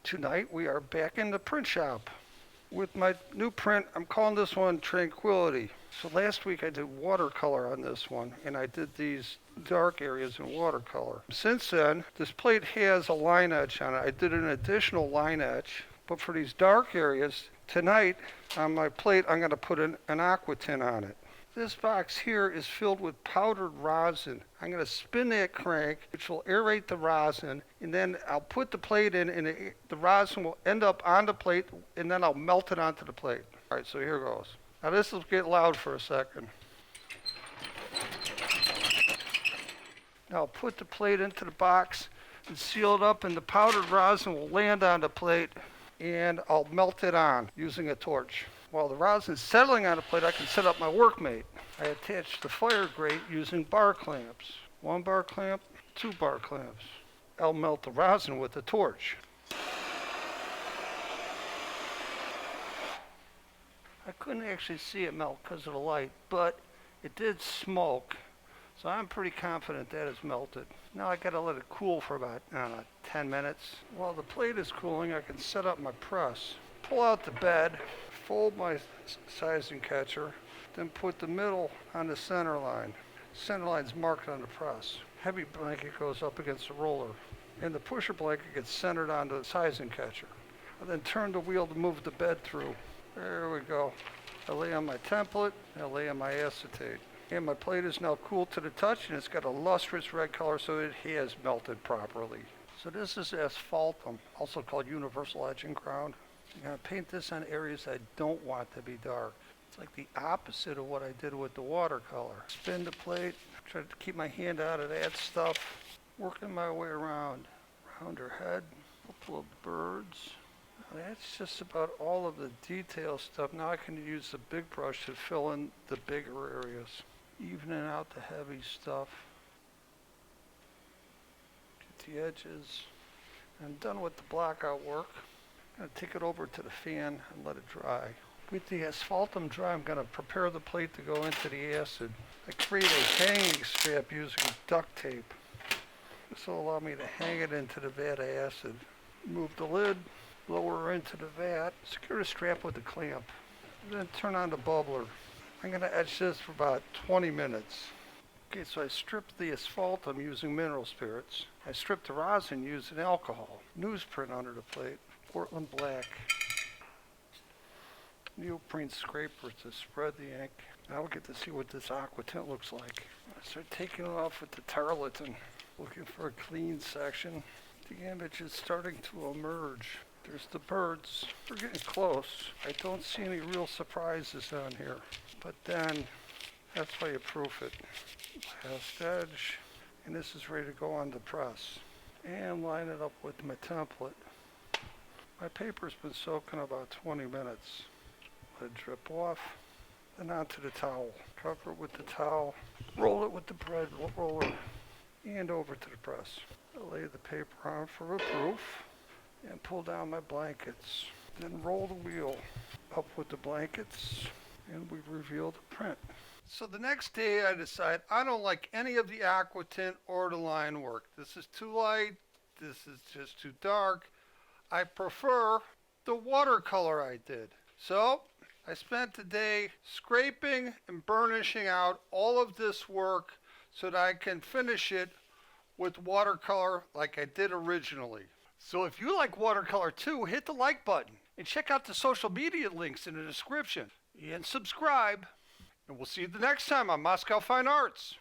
Tonight we are back in the print shop with my new print. I'm calling this one Tranquility. So last week I did watercolor on this one, and I did these dark areas in watercolor. Since then, this plate has a line etch on it. I did an additional line etch, but for these dark areas, tonight on my plate I'm going to put an Aquatint on it. This box here is filled with powdered rosin. I'm going to spin that crank, which will aerate the rosin, and then I'll put the plate in, and the rosin will end up on the plate, and then I'll melt it onto the plate. All right, so here goes. Now this will get loud for a second. Now I'll put the plate into the box and seal it up, and the powdered rosin will land on the plate, and I'll melt it on using a torch. While the rosin is settling on the plate, I can set up my workmate. I attach the fire grate using bar clamps. 1 bar clamp, 2 bar clamps. I'll melt the rosin with the torch. I couldn't actually see it melt because of the light, but it did smoke. So I'm pretty confident that it's melted. Now I gotta let it cool for about, 10 minutes. While the plate is cooling, I can set up my press. Pull out the bed, fold my sizing catcher, then put the middle on the center line. Center line's marked on the press. Heavy blanket goes up against the roller, and the pusher blanket gets centered onto the sizing catcher. I then turn the wheel to move the bed through. There we go. I lay on my template, and I lay on my acetate. And my plate is now cool to the touch, and it's got a lustrous red color, so it has melted properly. So this is asphaltum, also called universal etching ground. I'm going to paint this on areas I don't want to be dark. It's like the opposite of what I did with the watercolor. Spin the plate, try to keep my hand out of that stuff, working my way around her head, a couple of birds. Now that's just about all of the detail stuff. Now I can use the big brush to fill in the bigger areas, evening out the heavy stuff. Get the edges. I'm done with the blockout work. I'm going to take it over to the fan and let it dry. With the asphaltum dry, I'm going to prepare the plate to go into the acid. I create a hanging strap using duct tape. This will allow me to hang it into the vat of acid. Move the lid, lower her into the vat, secure the strap with a clamp, then turn on the bubbler. I'm going to etch this for about 20 minutes. Okay, so I stripped the asphaltum using mineral spirits. I stripped the rosin using alcohol. Newsprint under the plate. Portland black, neoprene scraper to spread the ink. Now we'll get to see what this Aquatint looks like. I start taking it off with the tarlatan, looking for a clean section. The image is starting to emerge. There's the birds. We're getting close. I don't see any real surprises on here, but then that's why you proof it. Last edge, and this is ready to go on the press. And line it up with my template. My paper's been soaking about 20 minutes. Let it drip off, then onto the towel. Cover it with the towel, roll it with the bread roller, and over to the press. I lay the paper on for a proof, and pull down my blankets. Then roll the wheel up with the blankets, and we reveal the print. So the next day I decide I don't like any of the Aquatint or the line work. This is too light, this is just too dark. I prefer the watercolor I did. So I spent the day scraping and burnishing out all of this work so that I can finish it with watercolor like I did originally. So if you like watercolor too, hit the like button and check out the social media links in the description and subscribe. And we'll see you the next time on Moskow Fine Arts.